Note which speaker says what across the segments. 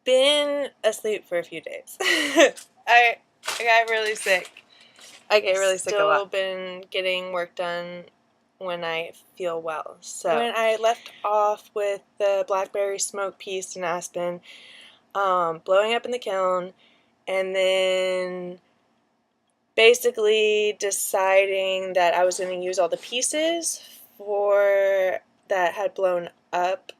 Speaker 1: been asleep for a few days. I got really sick. I get really sick a lot. Still been getting work done when I feel well. So when I left off with the Blackberry Smoke piece in Aspen, blowing up in the kiln, and then basically deciding that I was going to use all the pieces that had blown up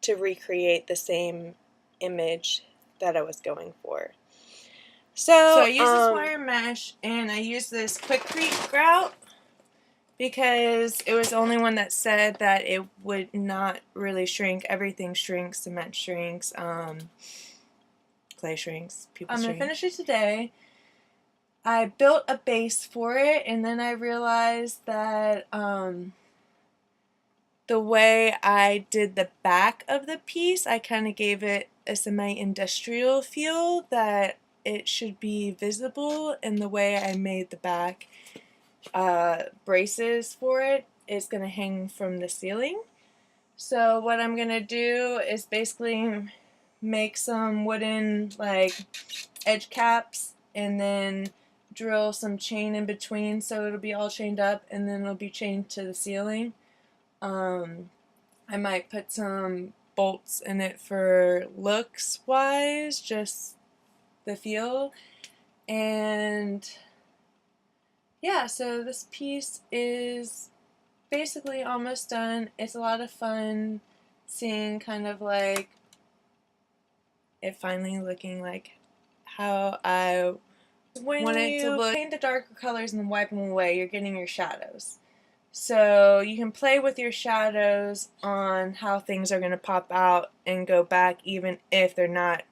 Speaker 1: to recreate the same image that I was going for. So I used this wire mesh, and I used this Quikrete grout because it was the only one that said that it would not really shrink. Everything shrinks, cement shrinks, clay shrinks, people shrink. I'm going to finish it today. I built a base for it, and then I realized that the way I did the back of the piece, I kind of gave it a semi-industrial feel that it should be visible, and the way I made the back braces for it is going to hang from the ceiling. So what I'm going to do is basically make some wooden edge caps and then drill some chain in between so it'll be all chained up, and then it'll be chained to the ceiling. I might put some bolts in it for looks wise, just the feel. And yeah, so this piece is basically almost done. It's a lot of fun seeing kind of like it finally looking like how I want it to look. When you paint the darker colors and then wipe them away, you're getting your shadows. So you can play with your shadows on how things are going to pop out and go back even if they're not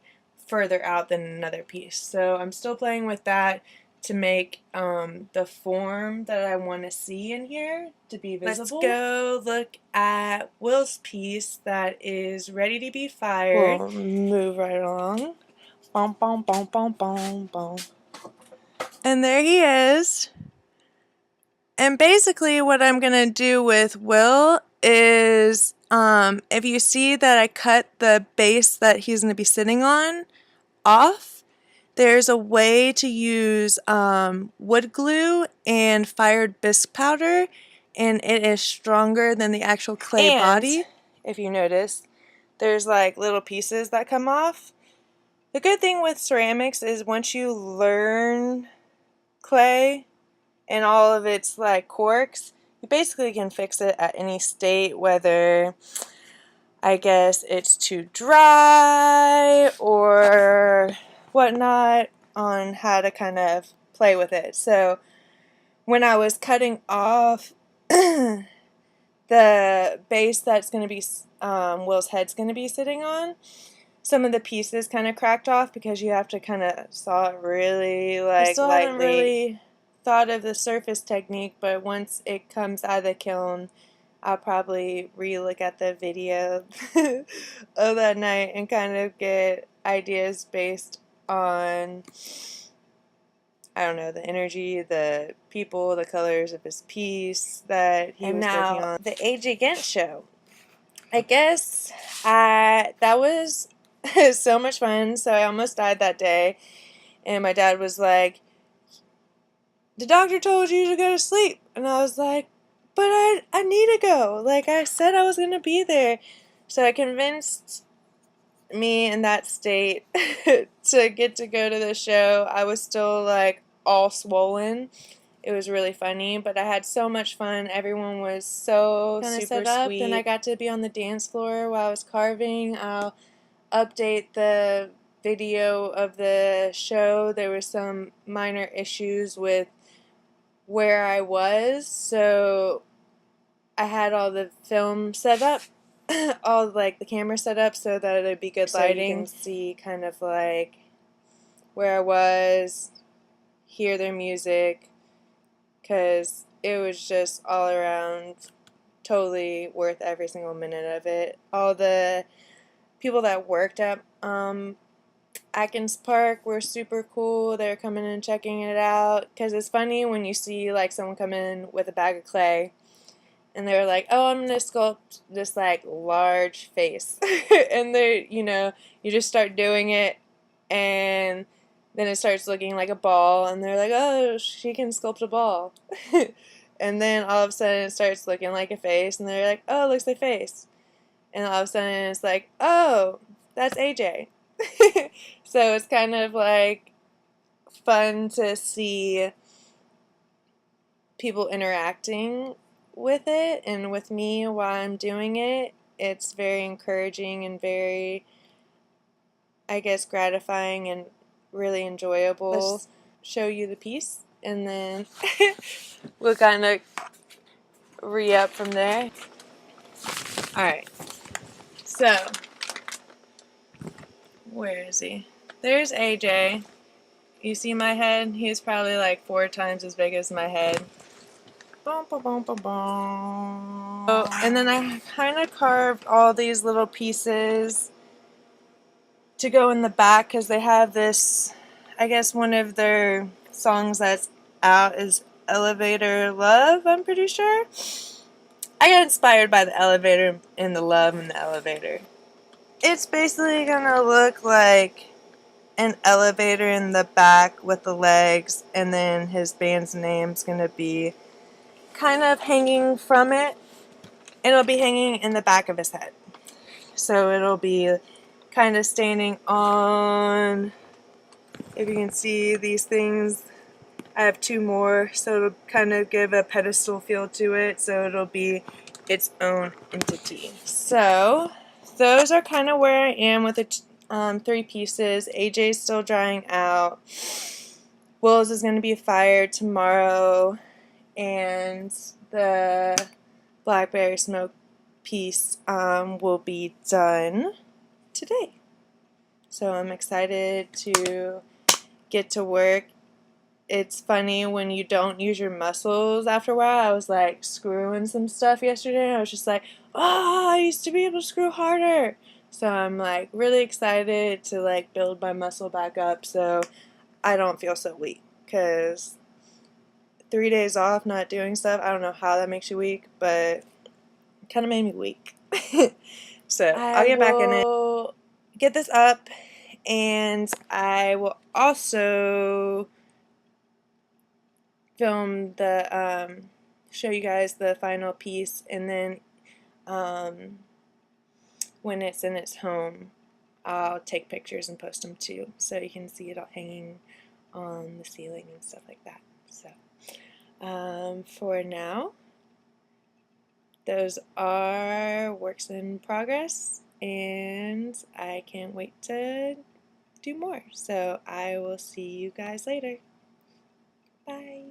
Speaker 1: further out than another piece. So I'm still playing with that to make the form that I want to see in here to be visible. Let's go look at Will's piece that is ready to be fired. We'll move right along. Bom, bom, bom, bom, bom, bom. And there he is. And basically what I'm going to do with Will is, if you see that I cut the base that he's going to be sitting on off, there's a way to use wood glue and fired bisque powder, and it is stronger than the actual clay body. If you notice, there's like little pieces that come off. The good thing with ceramics is once you learn clay and all of its like quirks, you basically can fix it at any state, whether I guess it's too dry or whatnot, on how to kind of play with it. So when I was cutting off the base that's going to be Will's head's going to be sitting on, some of the pieces kind of cracked off because you have to kind of saw it really like lightly. I still haven't really thought of the surface technique, but once it comes out of the kiln, I'll probably re-look at the video of that night and kind of get ideas based on, I don't know, the energy, the people, the colors of his piece that he was working on. The AJ Ghent show. I guess that was so much fun. So I almost died that day, and my dad was like, "The doctor told you to go to sleep," and I was like, "But I need to go. Like I said, I was gonna be there." So I convinced me in that state to get to go to the show. I was still like all swollen. It was really funny, but I had so much fun. Everyone was so super sweet. And I got to be on the dance floor while I was carving. I'll update the video of the show. There were some minor issues with where I was, so I had all the film set up, all like the camera set up so that it'd be good lighting. So you can see kind of like where I was, hear their music, because it was just all around totally worth every single minute of it. All the people that worked at Atkins Park were super cool. They were coming and checking it out, because it's funny when you see like someone come in with a bag of clay and they were like, oh, I'm gonna sculpt this like large face. And they, you know, you just start doing it, and then it starts looking like a ball, and they're like, oh, she can sculpt a ball. And then all of a sudden it starts looking like a face, and they're like, oh, it looks like a face. And all of a sudden it's like, oh, that's AJ. So it's kind of like fun to see people interacting with it and with me while I'm doing it. It's very encouraging and very, I guess, gratifying and really enjoyable. Let's show you the piece, and then we'll kind of re-up from there. Alright, so where is he? There's AJ. You see my head? He's probably like 4 times as big as my head. Boom, boom, boom, boom, boom. So, and then I kind of carved all these little pieces to go in the back because they have this, I guess one of their songs that's out is Elevator Love, I'm pretty sure. I got inspired by the elevator and the love in the elevator. It's basically gonna look like an elevator in the back with the legs, and then his band's name's gonna be kind of hanging from it, and it'll be hanging in the back of his head. So it'll be kind of standing on, if you can see these things, I have 2 more, so it'll kind of give a pedestal feel to it, so it'll be its own entity. So those are kind of where I am with the 3 pieces. AJ's still drying out. Will's is going to be fired tomorrow, and the Blackberry Smoke piece will be done today. So I'm excited to get to work. It's funny when you don't use your muscles after a while. I was like screwing some stuff yesterday, and I was just like, oh, I used to be able to screw harder. So I'm like really excited to like build my muscle back up so I don't feel so weak, because 3 days off not doing stuff, I don't know how that makes you weak, but it kind of made me weak. So I'll get back in it, get this up, and I will also film the show you guys the final piece, and then when it's in its home, I'll take pictures and post them too, so you can see it all hanging on the ceiling and stuff like that. So for now, those are works in progress, and I can't wait to do more. So I will see you guys later. Bye.